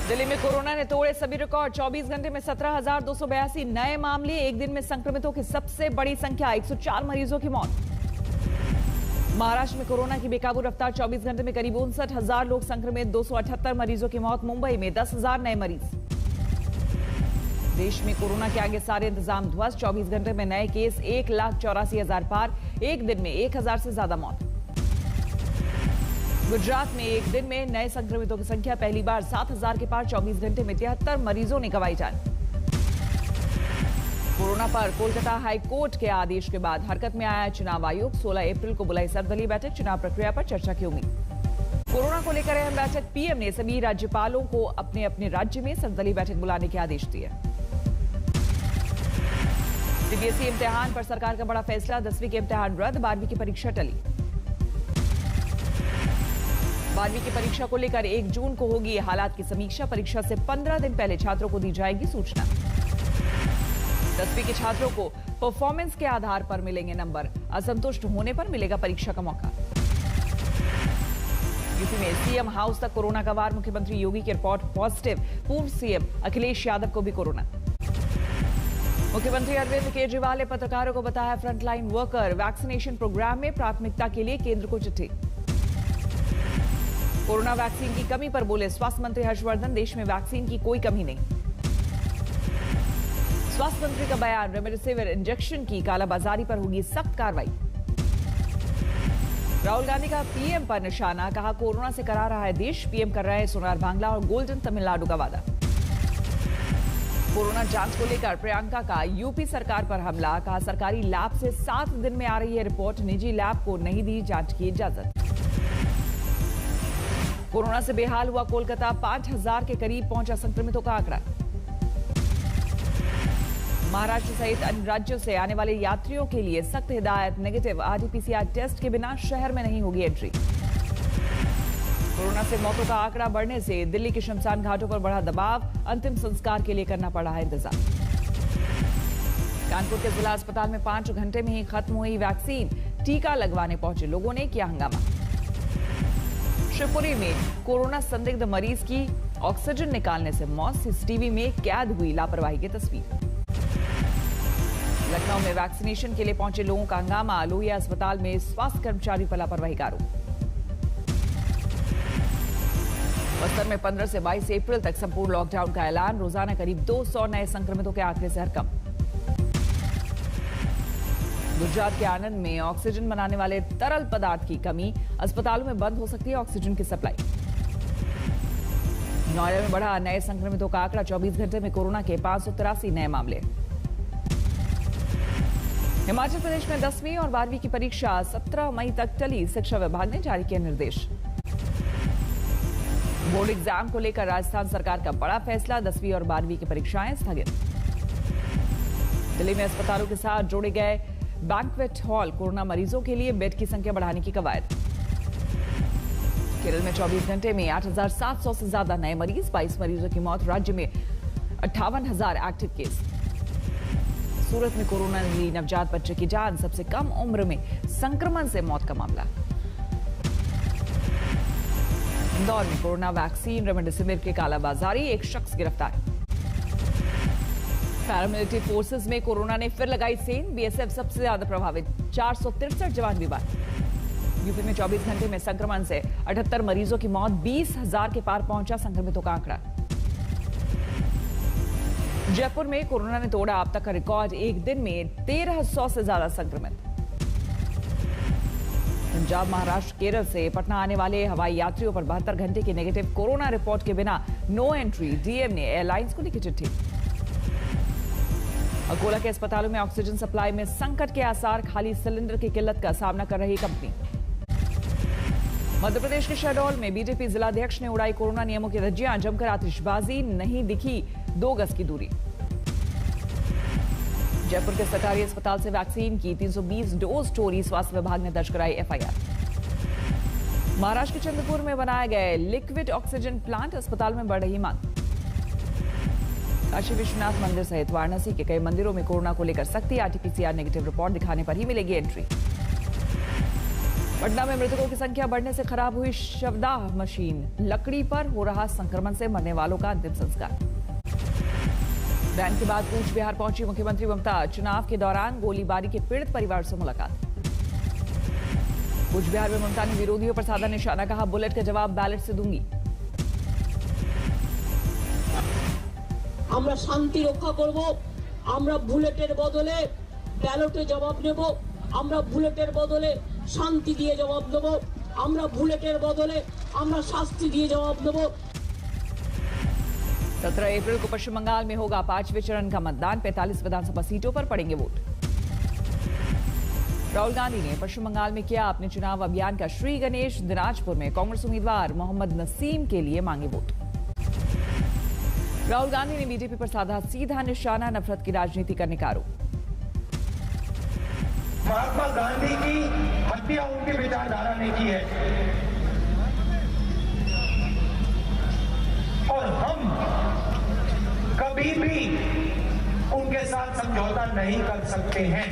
दिल्ली में कोरोना ने तोड़े सभी रिकॉर्ड। 24 घंटे में 17,282 नए मामले। एक दिन में संक्रमितों की सबसे बड़ी संख्या। 104 मरीजों की मौत। महाराष्ट्र में कोरोना की बेकाबू रफ्तार। 24 घंटे में करीब 59,000 लोग संक्रमित। 278 मरीजों की मौत। मुंबई में 10,000 नए मरीज। देश में कोरोना के आगे सारे इंतजाम ध्वस्त। 24 घंटे में नए केस 1,84,000 पार। एक दिन में 1,000 से ज्यादा मौत। गुजरात में एक दिन में नए संक्रमितों की संख्या पहली बार 7,000 के पार। 24 घंटे में 73 मरीजों ने गंवाई जान। कोरोना पर कोलकाता हाई कोर्ट के आदेश के बाद हरकत में आया चुनाव आयोग। 16 अप्रैल को बुलाई सर्वदलीय बैठक। चुनाव प्रक्रिया पर चर्चा की उम्मीद। कोरोना को लेकर अहम बैठक। पीएम ने सभी राज्यपालों को अपने अपने राज्य में सर्वदलीय बैठक बुलाने के आदेश दिए। सीबीएसई इम्तिहान पर सरकार का बड़ा फैसला। 10वीं के इम्तिहान रद्द। 12वीं की परीक्षा टली। 12वीं की परीक्षा को लेकर 1 जून को होगी हालात की समीक्षा। परीक्षा से 15 दिन पहले छात्रों को दी जाएगी सूचना। 10वीं के छात्रों को परफॉर्मेंस के आधार पर मिलेंगे नंबर। असंतुष्ट होने पर मिलेगा परीक्षा का मौका। यूपी में सीएम हाउस तक कोरोना का वार। मुख्यमंत्री योगी की रिपोर्ट पॉजिटिव। पूर्व सीएम अखिलेश यादव को भी कोरोना। मुख्यमंत्री अरविंद केजरीवाल ने पत्रकारों को बताया फ्रंटलाइन वर्कर। वैक्सीनेशन प्रोग्राम में प्राथमिकता के लिए केंद्र को चिट्ठी। कोरोना वैक्सीन की कमी पर बोले स्वास्थ्य मंत्री हर्षवर्धन। देश में वैक्सीन की कोई कमी नहीं। स्वास्थ्य मंत्री का बयान। रेमडेसिविर इंजेक्शन की कालाबाजारी पर होगी सख्त कार्रवाई। राहुल गांधी का पीएम पर निशाना। कहा कोरोना से करा रहा है देश। पीएम कर रहे हैं सोनार बांग्ला और गोल्डन तमिलनाडु का वादा। कोरोना जांच को लेकर प्रियंका का यूपी सरकार पर हमला। कहा सरकारी लैब से 7 दिन में आ रही है रिपोर्ट। निजी लैब को नहीं दी जांच की इजाजत। कोरोना से बेहाल हुआ कोलकाता। 5,000 के करीब पहुंचा संक्रमितों का आंकड़ा। महाराष्ट्र सहित अन्य राज्यों से आने वाले यात्रियों के लिए सख्त हिदायत। नेगेटिव आरटीपीसीआर टेस्ट के बिना शहर में नहीं होगी एंट्री। कोरोना से मौतों का आंकड़ा बढ़ने से दिल्ली के शमशान घाटों पर बढ़ा दबाव। अंतिम संस्कार के लिए करना पड़ा है इंतजार। कानपुर के जिला अस्पताल में 5 घंटे में ही खत्म हुई वैक्सीन। टीका लगवाने पहुंचे लोगों ने किया हंगामा। शिवपुरी में कोरोना संदिग्ध मरीज की ऑक्सीजन निकालने से मौत। सीसीटीवी में कैद हुई लापरवाही की तस्वीर। लखनऊ में वैक्सीनेशन के लिए पहुंचे लोगों का हंगामा। लोहिया अस्पताल में स्वास्थ्य कर्मचारी पर लापरवाही का आरोप। बस्तर में 15 से 22 अप्रैल तक संपूर्ण लॉकडाउन का ऐलान। रोजाना करीब 200 नए संक्रमितों के आंकड़े से हरकम। गुजरात के आनंद में ऑक्सीजन बनाने वाले तरल पदार्थ की कमी। अस्पतालों में बंद हो सकती है ऑक्सीजन की सप्लाई। नोएडा में बढ़ा नए संक्रमितों का आंकड़ा। 24 घंटे में कोरोना के 583 नए मामले। हिमाचल प्रदेश में 10वीं और 12वीं की परीक्षा 17 मई तक टली। शिक्षा विभाग ने जारी किया निर्देश। बोर्ड एग्जाम को लेकर राजस्थान सरकार का बड़ा फैसला। 10वीं और 12वीं की परीक्षाएं स्थगित। दिल्ली में अस्पतालों के साथ जोड़े गए बैंक्वेट हॉल। कोरोना मरीजों के लिए बेड की संख्या बढ़ाने की कवायद। केरल में 24 घंटे में 8,700 से ज्यादा नए मरीज। 22 मरीजों की मौत। राज्य में 58,000 एक्टिव केस। सूरत में कोरोना ने ली नवजात बच्चे की जान। सबसे कम उम्र में संक्रमण से मौत का मामला। इंदौर में कोरोना वैक्सीन रेमडेसिविर की कालाबाजारी। एक शख्स गिरफ्तार। पैरामिलिट्री फोर्सेस में कोरोना ने फिर लगाई सेंध। बीएसएफ सबसे ज्यादा प्रभावित। 463 जवान बीमार। यूपी में 24 घंटे में संक्रमण से 78 मरीजों की मौत। 20,000 के पार पहुंचा संक्रमितों का आंकड़ा। जयपुर में कोरोना ने तोड़ा अब तक का रिकॉर्ड। एक दिन में 1,300 से ज्यादा संक्रमित। पंजाब, महाराष्ट्र, केरल से पटना आने वाले हवाई यात्रियों पर 72 घंटे की नेगेटिव कोरोना रिपोर्ट के बिना नो एंट्री। डीएम ने एयरलाइंस को लिखी चिट्ठी। अकोला के अस्पतालों में ऑक्सीजन सप्लाई में संकट के आसार। खाली सिलेंडर की किल्लत का सामना कर रही कंपनी। मध्य प्रदेश के शहडोल में बीजेपी जिलाध्यक्ष ने उड़ाई कोरोना नियमों की धज्जियां। जमकर आतिशबाजी। नहीं दिखी 2 गज की दूरी। जयपुर के सरकारी अस्पताल से वैक्सीन की 320 डोज चोरी। स्वास्थ्य विभाग ने दर्ज कराई एफआईआर। महाराष्ट्र के चंद्रपुर में बनाए गए लिक्विड ऑक्सीजन प्लांट। अस्पताल में बढ़ रही मांग। काशी विश्वनाथ मंदिर सहित वाराणसी के कई मंदिरों में कोरोना को लेकर सख्ती। आरटीपीसीआर नेगेटिव रिपोर्ट दिखाने पर ही मिलेगी एंट्री। पटना में मृतकों की संख्या बढ़ने से खराब हुई शवदाह मशीन, लकड़ी पर हो रहा संक्रमण से मरने वालों का अंतिम संस्कार। बैन के बाद कूच बिहार पहुंची मुख्यमंत्री ममता, चुनाव के दौरान गोलीबारी के पीड़ित परिवार से मुलाकात। कूच बिहार में ममता ने विरोधियों पर साधा निशाना, कहा बुलेट का जवाब बैलेट से दूंगी। আমরা শান্তি রক্ষা করব, আমরা বুলেটের বদলে ব্যালটে জবাব নেব, আমরা বুলেটের বদলে শান্তি দিয়ে জবাব দেব, আমরা বুলেটের বদলে আমরা শাস্তি দিয়ে জবাब দেব। 17 अप्रैल को पश्चिम बंगाल में होगा 5वें चरण का मतदान, 45 विधानसभा सीटों पर पड़ेंगे वोट। राहुल गांधी ने पश्चिम बंगाल में किया अपने चुनाव अभियान का श्री गणेश। दिनाजपुर में कांग्रेस उम्मीदवार मोहम्मद नसीम के लिए मांगे वोट। राहुल गांधी ने बीजेपी पर साधा सीधा निशाना, नफरत की राजनीति करने का आरोप। महात्मा गांधी की हत्या उनकी विचारधारा ने की है और हम कभी भी उनके साथ समझौता नहीं कर सकते हैं।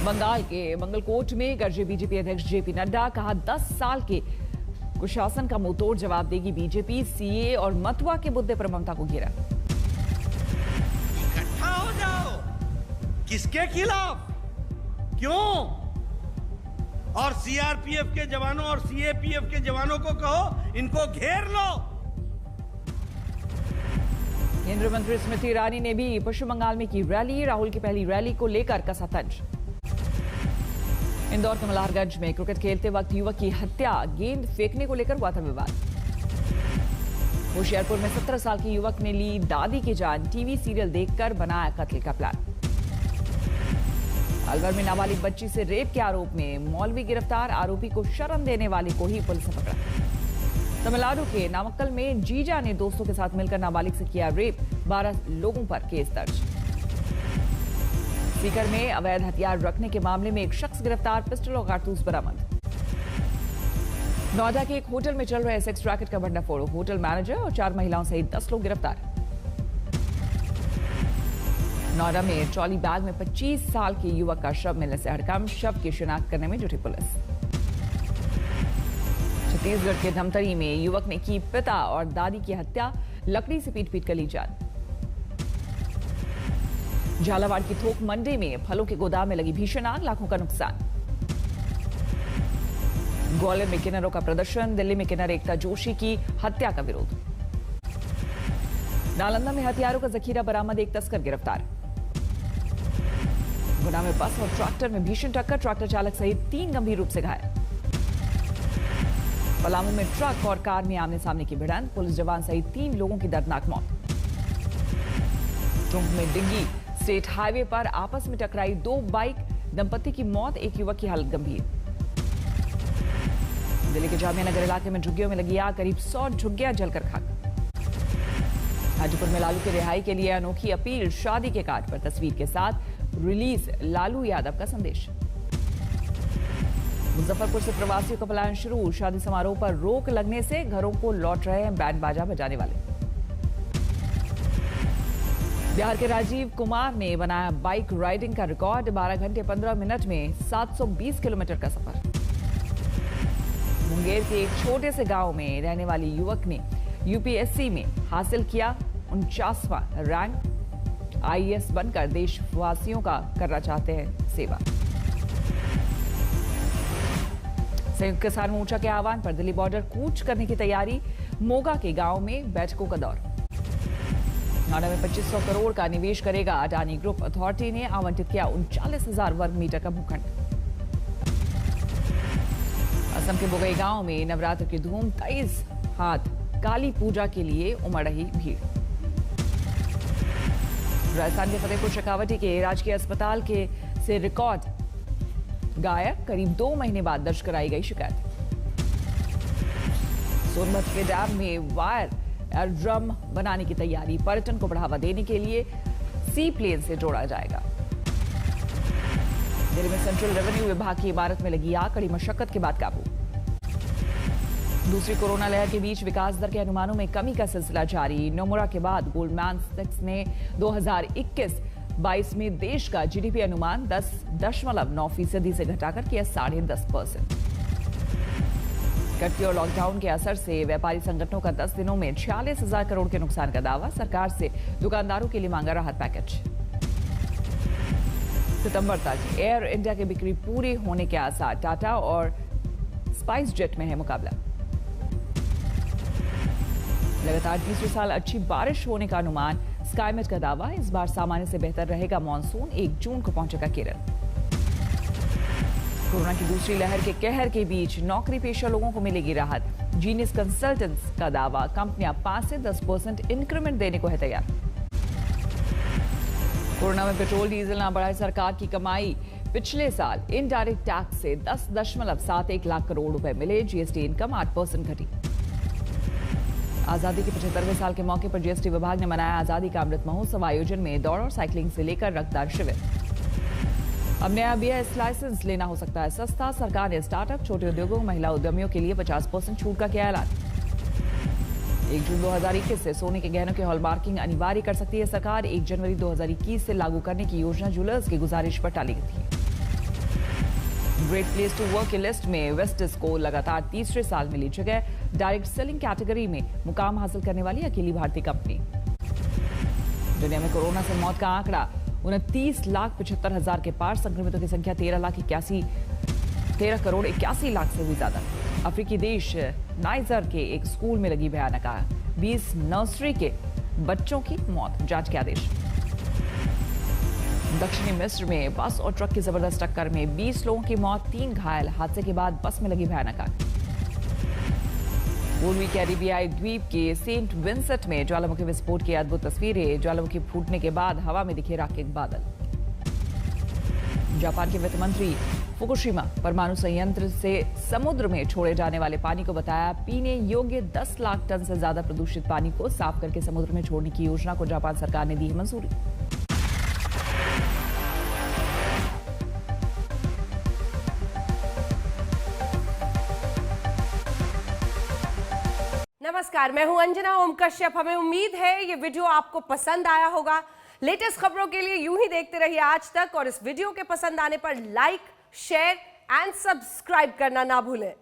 बंगाल के मंगलकोट में गरजे बीजेपी अध्यक्ष जेपी नड्डा, कहा 10 साल के कुशासन का मुंहतोड़ जवाब देगी बीजेपी। सीए और मतवा के मुद्दे पर ममता को घेरा। इकट्ठा हो जाओ, किसके खिलाफ, क्यों? और सीआरपीएफ के जवानों और सीएपीएफ के जवानों को कहो इनको घेर लो। केंद्रीय मंत्री स्मृति ईरानी ने भी पश्चिम बंगाल में की रैली। राहुल की पहली रैली को लेकर कसा तंज। इंदौर के मल्हारगंज में क्रिकेट खेलते वक्त युवक की हत्या, गेंद फेंकने को लेकर हुआ था विवाद। होशियारपुर में 17 साल के युवक ने ली दादी की जान, टीवी सीरियल देखकर बनाया कत्ल का प्लान। अलवर में नाबालिग बच्ची से रेप के आरोप में मौलवी गिरफ्तार, आरोपी को शरण देने वाले को ही पुलिस ने पकड़ा। तमिलनाडु के नामक्कल में जीजा ने दोस्तों के साथ मिलकर नाबालिग से किया रेप, 12 लोगों पर केस दर्ज। सीकर में अवैध हथियार रखने के मामले में एक शख्स गिरफ्तार, पिस्टल और कारतूस बरामद। नोएडा के एक होटल में चल रहे सेक्स रैकेट का भंडाफोड़, होटल मैनेजर और 4 महिलाओं सहित 10 लोग गिरफ्तार। नोएडा में ट्रॉली बैग में 25 साल के युवक का शव मिलने से हड़कंप, शव की शिनाख्त करने में जुटी पुलिस। छत्तीसगढ़ के धमतरी में युवक ने की पिता और दादी की हत्या, लकड़ी से पीट कर ली जान। झालावाड़ की थोक मंडी में फलों के गोदाम में लगी भीषण आग, लाखों का नुकसान। ग्वालियर में किन्नरों का प्रदर्शन, दिल्ली में किन्नर एकता जोशी की हत्या का विरोध। नालंदा में हथियारों का जखीरा बरामद, एक तस्कर गिरफ्तार। गुना में बस और ट्रैक्टर में भीषण टक्कर, ट्रैक्टर चालक सहित 3 गंभीर रूप से घायल। पलामू में ट्रक और कार में आमने सामने की भिड़ंत, पुलिस जवान सहित 3 लोगों की दर्दनाक मौत। टुंक में डिग्गी स्टेट हाईवे पर आपस में टकराई 2 बाइक, दंपति की मौत, एक युवक की हालत गंभीर। दिल्ली के जामिया नगर इलाके में झुग्गियों में लगी आग, करीब 100 झुग्गियां जलकर खाक। हाजीपुर में लालू की रिहाई के लिए अनोखी अपील, शादी के कार्ड पर तस्वीर के साथ रिलीज लालू यादव का संदेश। मुजफ्फरपुर से प्रवासियों का पलायन शुरू, शादी समारोह पर रोक लगने से घरों को लौट रहे हैं बैंड बाजा बजाने वाले। बिहार के राजीव कुमार ने बनाया बाइक राइडिंग का रिकॉर्ड, 12 घंटे 15 मिनट में 720 किलोमीटर का सफर। मुंगेर के एक छोटे से गांव में रहने वाली युवक ने यूपीएससी में हासिल किया 49वां रैंक। आईएएस बनकर देशवासियों का करना चाहते हैं सेवा। संयुक्त किसान मोर्चा के आह्वान पर दिल्ली बॉर्डर कूच करने की तैयारी, मोगा के गांव में बैठकों का दौर। नोएडा में 2500 करोड़ का निवेश करेगा अडानी ग्रुप, अथॉरिटी ने आवंटित किया 39,000 वर्ग मीटर का भूखंड। असम के बोगई गांव में नवरात्र की धूम, 23 हाथ काली पूजा के लिए उमड़ रही भीड़। राजस्थान के फतेहपुर शेखावटी के राजकीय अस्पताल के से रिकॉर्ड गायब, करीब 2 महीने बाद दर्ज कराई गई शिकायत। सोनभद्र के डैम में वायर एयरड्रम बनाने की तैयारी, पर्यटन को बढ़ावा देने के लिए सी प्लेन से जोड़ा जाएगा। दिल्ली में सेंट्रल रेवेन्यू विभाग की इमारत में लगी आग, कड़ी मशक्कत के बाद काबू। दूसरी कोरोना लहर के बीच विकास दर के अनुमानों में कमी का सिलसिला जारी। नोमुरा के बाद गोल्डमैन सैक्स ने 2021 22 में देश का जीडीपी अनुमान 10.9% से घटाकर किया 10.5%। कर्फ्यू और लॉकडाउन के असर से व्यापारी संगठनों का 10 दिनों में 46,000 करोड़ के नुकसान का दावा। सरकार से दुकानदारों के लिए मांगा राहत पैकेज। सितंबर तक एयर इंडिया की बिक्री पूरी होने के आसार। टाटा और स्पाइस जेट में है मुकाबला। लगातार तीसरे साल अच्छी बारिश होने का अनुमान। स्काईमेट का दावा, इस बार सामान्य से बेहतर रहेगा मॉनसून। 1 जून को पहुंचेगा केरल। कोरोना की दूसरी लहर के कहर के बीच नौकरी पेशा लोगों को मिलेगी राहत। जीनियस कंसल्टेंट्स का दावा, कंपनियां 5 से 10% इंक्रीमेंट देने को है तैयार। कोरोना में पेट्रोल डीजल ना बढ़ाए सरकार की कमाई। पिछले साल इनडायरेक्ट टैक्स से 10.71 लाख करोड़ रुपए मिले। जीएसटी इनकम 8% घटी। आजादी के 75वें साल के मौके पर जीएसटी विभाग ने मनाया आजादी का अमृत महोत्सव। आयोजन में दौड़ और साइकिलिंग से लेकर रक्तदान शिविर। अब नया बीएस लाइसेंस लेना हो सकता है सस्ता। सरकार ने स्टार्टअप, छोटे उद्योगों, महिला उद्यमियों के लिए 50% छूट का किया ऐलान। 1 जून 2021 से सोने के गहनों की हॉलमार्किंग अनिवार्य कर सकती है सरकार। 1 जनवरी 2021 से लागू करने की योजना ज्वेलर्स की गुजारिश पर टाली गई थी। ग्रेट प्लेस टू वर्क की लिस्ट में वेस्टिस को लगातार तीसरे साल मिली जगह। डायरेक्ट सेलिंग कैटेगरी में मुकाम हासिल करने वाली अकेली भारतीय कंपनी। दुनिया में कोरोना से मौत का आंकड़ा 29,75,000 के पार। संक्रमितों की संख्या 13 करोड़ 81 लाख से भी ज्यादा। अफ्रीकी देश नाइजर के एक स्कूल में लगी भयानक आग। 20 नर्सरी के बच्चों की मौत। जांच के आदेश। दक्षिणी मिस्र में बस और ट्रक की जबरदस्त टक्कर में 20 लोगों की मौत, 3 घायल। हादसे के बाद बस में लगी भयानक आग। पूर्वी कैरिबियाई द्वीप के सेंट विंसेंट में ज्वालामुखी विस्फोट की अद्भुत तस्वीरें। ज्वालामुखी फूटने के बाद हवा में दिखे राख के बादल। जापान के वित्त मंत्री फुकुशिमा परमाणु संयंत्र से समुद्र में छोड़े जाने वाले पानी को बताया पीने योग्य। 10 लाख टन से ज्यादा प्रदूषित पानी को साफ करके समुद्र में छोड़ने की योजना को जापान सरकार ने दी है मंजूरी। नमस्कार, मैं हूं अंजना ओम कश्यप। हमें उम्मीद है ये वीडियो आपको पसंद आया होगा। लेटेस्ट खबरों के लिए यूं ही देखते रहिए आज तक, और इस वीडियो के पसंद आने पर लाइक, शेयर एंड सब्सक्राइब करना ना भूलें।